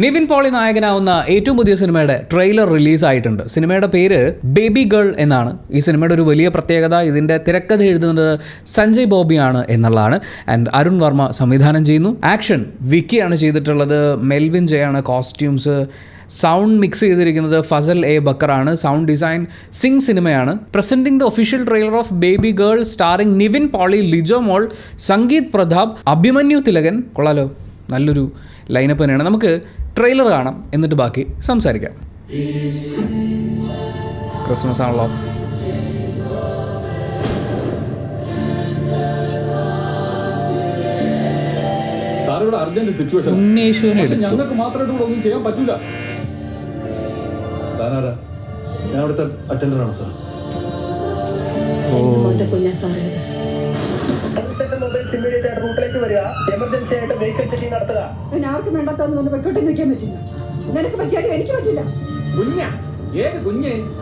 നിവിൻ പോളി നായകനാവുന്ന ഏറ്റവും പുതിയ സിനിമയുടെ ട്രെയിലർ റിലീസായിട്ടുണ്ട്. സിനിമയുടെ പേര് ബേബി ഗേൾ എന്നാണ്. ഈ സിനിമയുടെ ഒരു വലിയ പ്രത്യേകത ഇതിൻ്റെ തിരക്കഥ എഴുതുന്നത് സഞ്ജയ് ബോബിയാണ് എന്നുള്ളതാണ്. ആൻഡ് അരുൺ വർമ്മ സംവിധാനം ചെയ്യുന്നു. ആക്ഷൻ വിക്കിയാണ് ചെയ്തിട്ടുള്ളത്. മെൽവിൻ ജയാണ് കോസ്റ്റ്യൂംസ്. സൗണ്ട് മിക്സ് ചെയ്തിരിക്കുന്നത് ഫസൽ എ ബക്കറാണ്. സൗണ്ട് ഡിസൈൻ സിംഗ് സിനിമയാണ്. Presenting the official trailer of baby girl starring Nivin Pauly, Lijo Mol, Sangeeth Prathap, Abhimanyu Thilakan. കൊള്ളാലോ, നല്ലൊരു ലൈനപ്പ് തന്നെയാണ്. നമുക്ക് ട്രെയിലർ കാണാം, എന്നിട്ട് ബാക്കി സംസാരിക്കാം. ക്രിസ്മസ് ആണല്ലോ. ഉണ്ണീശുവിനെ എടുത്തു. ഞങ്ങൾക്ക് മാത്രമായിട്ട് ഇവിടെ ഒന്നും ചെയ്യാൻ പറ്റൂല. ഞാൻ അവിടുത്തെ അറ്റൻഡറാണ് സാർ. ആർക്കും വേണ്ടാത്തതൊന്നും വെക്കോട്ടെ നിൽക്കാൻ പറ്റില്ല. നിനക്ക് പറ്റിയാലും എനിക്ക് പറ്റില്ല.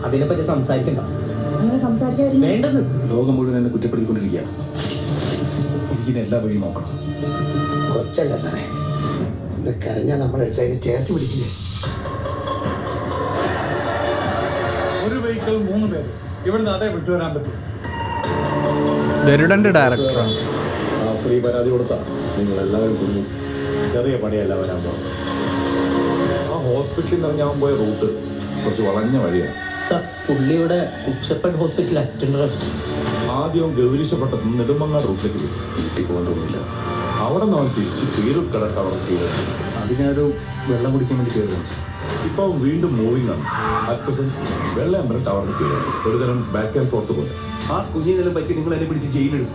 അതിനെപ്പറ്റി സംസാരിക്കണ്ട. അങ്ങനെ സംസാരിക്കാതിരുന്നു വേണ്ടെന്ന്. ലോകം മുഴുവൻ എന്നെ കുറ്റപ്പെടുത്തിക്കൊണ്ടിരിക്കുക. എനിക്കിനെ എല്ലാ വഴിയും നോക്കണം. കൊച്ചല്ല സാറേ, ഇന്ന് കരഞ്ഞാൽ നമ്മളെടുത്ത് അതിനെ ചേർത്ത് പിടിക്കില്ലേ? ഒരു വെഹിക്കിൾ 3 പേര് ഇവിടുന്ന് അതേ വിട്ടുവരാൻ പറ്റും. ഗരുഡന്റെ ഡയറക്ടറാണ്. ആ സ്ത്രീ പരാതി കൊടുത്താ നിങ്ങൾ എല്ലാവരും കുഞ്ഞു. ചെറിയ പണിയല്ല വരാൻ പോകും. ആ ഹോസ്പിറ്റലിൽ നിന്ന് ഇറങ്ങാൻ പോയ റൂട്ട് കുറച്ച് വളഞ്ഞ വഴിയാണ്. സാർ, പുള്ളിയുടെ ഉച്ചപ്പൻ ഹോസ്പിറ്റൽ അറ്റൻഡർ. ആദ്യം ഗൗരീശപ്പെട്ടത് നെടുമങ്ങാട് റൂട്ടിലേക്ക് കിട്ടിക്കൊണ്ടൊന്നുമില്ല. അവിടെ നിന്ന് അവൻ തിരിച്ച് പേരുക്കട ടവർ കയറി. അതിനൊരു വെള്ളം കുടിക്കാൻ വേണ്ടി കയറുന്നു. ഇപ്പോൾ വീണ്ടും മൂവിങ് ആണ്. വെള്ളയമ്പലം ടവറിന് കയറി ഒരു തരം ബാക്ക് ആൻഡ് ഫോർത്ത് പോലെ. ആ കുഞ്ഞിനെല്ലാം പറ്റി നിങ്ങൾ എന്നെ പിടിച്ച് ജയിലിടും.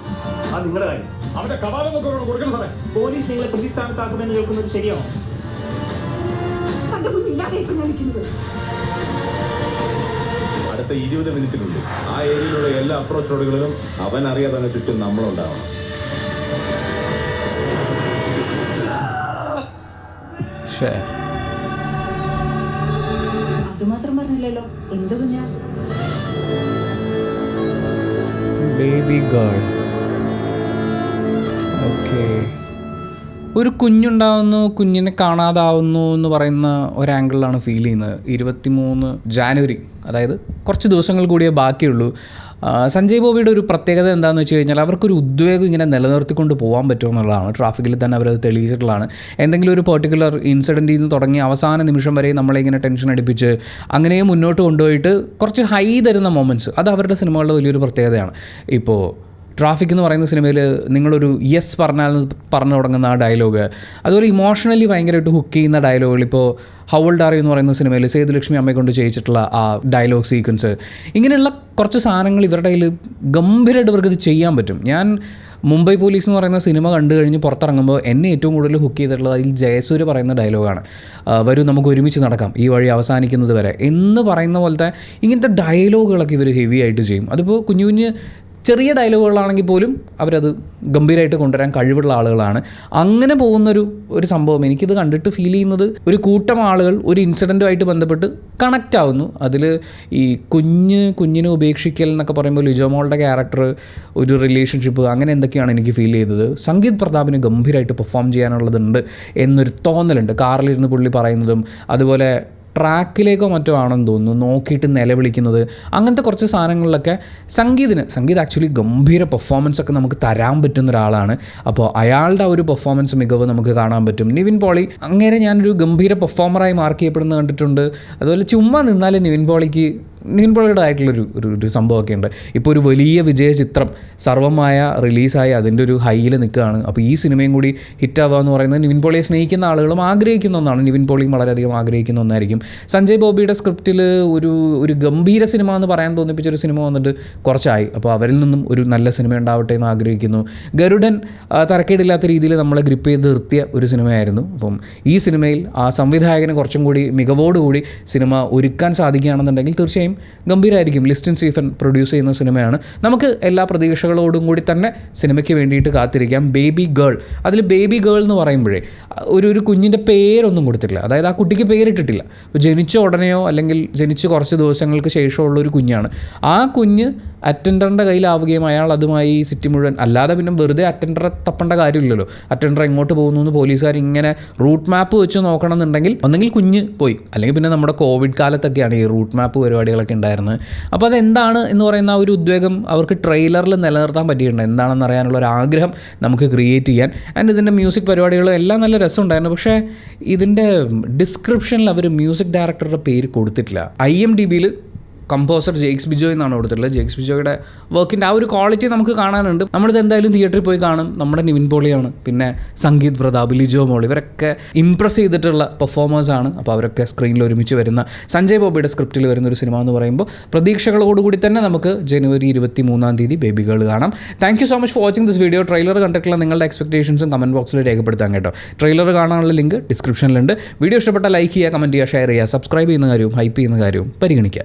ആ നിങ്ങളുടെ കാര്യം. അവന്റെ കവാലമൊക്കെ കൊടുക്കണം സാറേ. പോലീസ് നിങ്ങളെ പ്രതിസ്ഥാനത്താക്കുമെന്ന് കേൾക്കുന്നത് ശരിയാണോ? അടുത്ത 20 മിനിറ്റിനുള്ളിൽ ആ ഏരിയയിലുള്ള എല്ലാ അപ്രോച്ച് റോഡുകളിലും അവൻ അറിയാതെ ചുറ്റും നമ്മളുണ്ടാവണം. അതുമാത്രം പറഞ്ഞില്ലല്ലോ. എന്ത് കുഞ്ഞാ? Baby girl. ഓക്കെ, ഒരു കുഞ്ഞുണ്ടാവുന്നു, കുഞ്ഞിനെ കാണാതാവുന്നു എന്ന് പറയുന്ന ഒരു ആംഗിളിലാണ് ഫീൽ ചെയ്യുന്നത്. 23 ജാനുവരി, അതായത് കുറച്ച് ദിവസങ്ങൾ കൂടിയേ ബാക്കിയുള്ളൂ. സഞ്ജയ് ബോബിയുടെ ഒരു പ്രത്യേകത എന്താണെന്ന് വെച്ച് കഴിഞ്ഞാൽ അവർക്കൊരു ഉദ്വേഗം ഇങ്ങനെ നിലനിർത്തിക്കൊണ്ട് പോകാൻ പറ്റുമെന്നുള്ളതാണ്. ട്രാഫിക്കിൽ തന്നെ അവരത് തെളിയിച്ചിട്ടുള്ളതാണ്. എന്തെങ്കിലും ഒരു പെർട്ടിക്കുലർ ഇൻസിഡൻറ്റിൽ നിന്ന് തുടങ്ങി അവസാന നിമിഷം വരെ നമ്മളിങ്ങനെ ടെൻഷൻ അടിപ്പിച്ച് അങ്ങനെ മുന്നോട്ട് കൊണ്ടുപോയിട്ട് കുറച്ച് ഹൈ തരുന്ന മൊമെൻറ്റ്സ്, അത് അവരുടെ സിനിമകളുടെ വലിയൊരു പ്രത്യേകതയാണ്. ഇപ്പോൾ ട്രാഫിക് എന്ന് പറയുന്ന സിനിമയിൽ നിങ്ങളൊരു യെസ് പറഞ്ഞാൽ പറഞ്ഞു തുടങ്ങുന്ന ആ ഡയലോഗ്, അതുപോലെ ഇമോഷണലി ഭയങ്കരമായിട്ട് ഹുക്ക് ചെയ്യുന്ന ഡയലോഗുകൾ. ഇപ്പോൾ ഹൗ ഓൾഡ് ആർ യു എന്ന് പറയുന്ന സിനിമയിൽ സേതുലക്ഷ്മി അമ്മയെ കൊണ്ട് ചെയ്യിച്ചിട്ടുള്ള ആ ഡയലോഗ് സീക്വൻസ്, ഇങ്ങനെയുള്ള കുറച്ച് സാധനങ്ങൾ ഇവരുടെ കയ്യിൽ ഗംഭീരമായിട്ട് ഇവർക്ക് ഇത് ചെയ്യാൻ പറ്റും. ഞാൻ മുംബൈ പോലീസ് എന്ന് പറയുന്ന സിനിമ കണ്ടു കഴിഞ്ഞ് പുറത്തിറങ്ങുമ്പോൾ എന്നെ ഏറ്റവും കൂടുതൽ ഹുക്ക് ചെയ്തിട്ടുള്ളത് അതിൽ ജയസൂര്യ പറയുന്ന ഡയലോഗാണ്. വരൂ നമുക്ക് ഒരുമിച്ച് നടക്കാം ഈ വഴി അവസാനിക്കുന്നത് വരെ എന്ന് പറയുന്ന പോലത്തെ ഇങ്ങനത്തെ ഡയലോഗുകളൊക്കെ ഇവർ ഹെവി ആയിട്ട് ചെയ്യും. അതിപ്പോൾ കുഞ്ഞു കുഞ്ഞ് ചെറിയ ഡയലോഗുകളാണെങ്കിൽ പോലും അവരത് ഗംഭീരമായിട്ട് കൊണ്ടുവരാൻ കഴിവുള്ള ആളുകളാണ്. അങ്ങനെ പോകുന്നൊരു സംഭവം എനിക്കിത് കണ്ടിട്ട് ഫീൽ ചെയ്യുന്നത്, ഒരു കൂട്ടം ആളുകൾ ഒരു ഇൻസിഡൻറ്റുമായിട്ട് ബന്ധപ്പെട്ട് കണക്റ്റ് ആവുന്നു. അതിൽ ഈ കുഞ്ഞിനെ ഉപേക്ഷിക്കൽ എന്നൊക്കെ പറയുമ്പോൾ ലിജോ മോളുടെ ക്യാരക്ടർ, ഒരു റിലേഷൻഷിപ്പ്, അങ്ങനെ എന്തൊക്കെയാണ് എനിക്ക് ഫീൽ ചെയ്തത്. സംഗീത് പ്രതാപിന് ഗംഭീരമായിട്ട് പെർഫോം ചെയ്യാനുള്ളതുണ്ട് എന്നൊരു തോന്നലുണ്ട്. കാറിലിരുന്ന് പുള്ളി പറയുന്നതും, അതുപോലെ ട്രാക്കിലേക്കോ മറ്റോ ആണെന്ന് തോന്നുന്നു നോക്കിയിട്ട് നിലവിളിക്കുന്നത്, അങ്ങനത്തെ കുറച്ച് സാധനങ്ങളിലൊക്കെ സംഗീത് ആക്ച്വലി ഗംഭീര പെർഫോമൻസ് ഒക്കെ നമുക്ക് തരാൻ പറ്റുന്ന ഒരാളാണ്. അപ്പോൾ അയാളുടെ ഒരു പെർഫോമൻസ് മികവ് നമുക്ക് കാണാൻ പറ്റും. നിവിൻ പോളി അങ്ങനെ ഞാനൊരു ഗംഭീര പെർഫോമറായി മാർക്ക് ചെയ്യപ്പെടുന്നത് കണ്ടിട്ടുണ്ട്. അതുപോലെ ചുമ്മാ നിന്നാലും നിവിൻ പോളിയുടെ ആയിട്ടുള്ളൊരു സംഭവമൊക്കെ ഉണ്ട്. ഇപ്പോൾ ഒരു വലിയ വിജയ ചിത്രം സർവമായ റിലീസായി അതിൻ്റെ ഒരു ഹൈയിൽ നിൽക്കുകയാണ്. അപ്പോൾ ഈ സിനിമയും കൂടി ഹിറ്റാവുക എന്ന് പറയുന്നത് നിവിൻ പോളിയെ സ്നേഹിക്കുന്ന ആളുകളും ആഗ്രഹിക്കുന്ന ഒന്നാണ്. നിവിൻ പോളിയും വളരെയധികം ആഗ്രഹിക്കുന്ന ഒന്നായിരിക്കും. സഞ്ജയ് ബോബിയുടെ സ്ക്രിപ്റ്റിൽ ഒരു ഗംഭീര സിനിമ എന്ന് പറയാൻ തോന്നിപ്പിച്ചൊരു സിനിമ വന്നിട്ട് കുറച്ചായി. അപ്പോൾ അവരിൽ നിന്നും ഒരു നല്ല സിനിമ ഉണ്ടാവട്ടെ എന്ന് ആഗ്രഹിക്കുന്നു. ഗരുഡൻ തരക്കേടില്ലാത്ത രീതിയിൽ നമ്മളെ ഗ്രിപ്പ് ചെയ്ത് നിർത്തിയ ഒരു സിനിമയായിരുന്നു. അപ്പം ഈ സിനിമയിൽ ആ സംവിധായകന് കുറച്ചും കൂടി മികവോടുകൂടി സിനിമ ഒരുക്കാൻ സാധിക്കുകയാണെന്നുണ്ടെങ്കിൽ തീർച്ചയായും ഗംഭീരമായിരിക്കും. ലിസ്റ്റിൻ സ്റ്റീഫൻ പ്രൊഡ്യൂസ് ചെയ്യുന്ന സിനിമയാണ്. നമുക്ക് എല്ലാ പ്രതീക്ഷകളോടും കൂടി തന്നെ സിനിമയ്ക്ക് വേണ്ടിയിട്ട് കാത്തിരിക്കാം. ബേബി ഗേൾ, അതിൽ ബേബി ഗേൾ എന്ന് പറയുമ്പോഴേ ഒരു കുഞ്ഞിൻ്റെ പേരൊന്നും കൊടുത്തിട്ടില്ല. അതായത് ആ കുട്ടിക്ക് പേരിട്ടിട്ടില്ല. അപ്പോൾ ജനിച്ച ഉടനെയോ അല്ലെങ്കിൽ ജനിച്ച് കുറച്ച് ദിവസങ്ങൾക്ക് ശേഷമുള്ള ഒരു കുഞ്ഞാണ്. ആ കുഞ്ഞ് അറ്റൻഡറിൻ്റെ കയ്യിലാവുകയും അയാൾ അതുമായി സിറ്റി മുഴുവൻ, അല്ലാതെ പിന്നെ വെറുതെ അറ്റൻഡറെ തപ്പേണ്ട കാര്യമില്ലല്ലോ. അറ്റൻഡർ എങ്ങോട്ട് പോകുന്നു എന്ന് പോലീസുകാർ ഇങ്ങനെ റൂട്ട് മാപ്പ് വെച്ച് നോക്കണം എന്നുണ്ടെങ്കിൽ ഒന്നെങ്കിൽ കുഞ്ഞ് പോയി, അല്ലെങ്കിൽ പിന്നെ നമ്മുടെ കോവിഡ് കാലത്തൊക്കെയാണ് ഈ റൂട്ട് മാപ്പ് പരിപാടികളൊക്കെ ഉണ്ടായിരുന്നത്. അപ്പോൾ അതെന്താണ് എന്ന് പറയുന്ന ആ ഒരു ഉദ്വേഗം അവർക്ക് ട്രെയിലറിൽ നിലനിർത്താൻ പറ്റിയിട്ടുണ്ട്. എന്താണെന്ന് അറിയാനുള്ള ഒരു ആഗ്രഹം നമുക്ക് ക്രിയേറ്റ് ചെയ്യാൻ. ആൻഡ് ഇതിൻ്റെ മ്യൂസിക് പരിപാടികളും എല്ലാം നല്ല രസമുണ്ടായിരുന്നു. പക്ഷേ ഇതിൻ്റെ ഡിസ്ക്രിപ്ഷനിൽ അവർ മ്യൂസിക് ഡയറക്ടറുടെ പേര് കൊടുത്തിട്ടില്ല. IMDbയിൽ കമ്പോസർ ജെയ്ക്സ് ബിജോയ് എന്നാണ് കൊടുത്തിട്ടുള്ളത്. ജെയ്ക്സ് ബിജോയുടെ വർക്കിൻ്റെ ആ ഒരു ക്വാളിറ്റി നമുക്ക് കാണാനുണ്ട്. നമ്മളിത് എന്തായാലും തിയേറ്ററിൽ പോയി കാണും. നമ്മുടെ നിവിൻ പോളിയാണ്, പിന്നെ സംഗീത് പ്രതാപ്, ലിജോ മോൾ, ഇവരൊക്കെ ഇംപ്രസ് ചെയ്തിട്ടുള്ള പെർഫോമേഴ്സാണ്. അപ്പോൾ അവരൊക്കെ സ്ക്രീനിൽ ഒരുമിച്ച് വരുന്ന സഞ്ജയ് ബോബിയുടെ സ്ക്രിപ്റ്റിൽ വരുന്ന ഒരു സിനിമ എന്ന് പറയുമ്പോൾ പ്രതീക്ഷകളോടുകൂടി തന്നെ നമുക്ക് ജനുവരി 23 ബേബി ഗേൾ കാണാം. Thank you so much for watching this video. Trailer കണ്ടിട്ടുള്ള നിങ്ങളുടെ എക്സ്പെക്ടേഷൻസും കമൻറ്റ് ബോക്സിൽ രേഖപ്പെടുത്താൻ കേട്ടോ. ട്രെയിലർ കാണാനുള്ള ലിങ്ക് ഡിസ്ക്രിപ്ഷനിലുണ്ട്. വീഡിയോ ഇഷ്ടപ്പെട്ട ലൈക്ക് ചെയ്യുക, കമൻറ്റ് ചെയ്യുക, ഷെയർ ചെയ്യുക, സബ്സ്ക്രൈബ് ചെയ്യുന്ന കാര്യവും ഹൈപ്പ് ചെയ്യുന്ന കാര്യവും പരിഗണിക്കുക.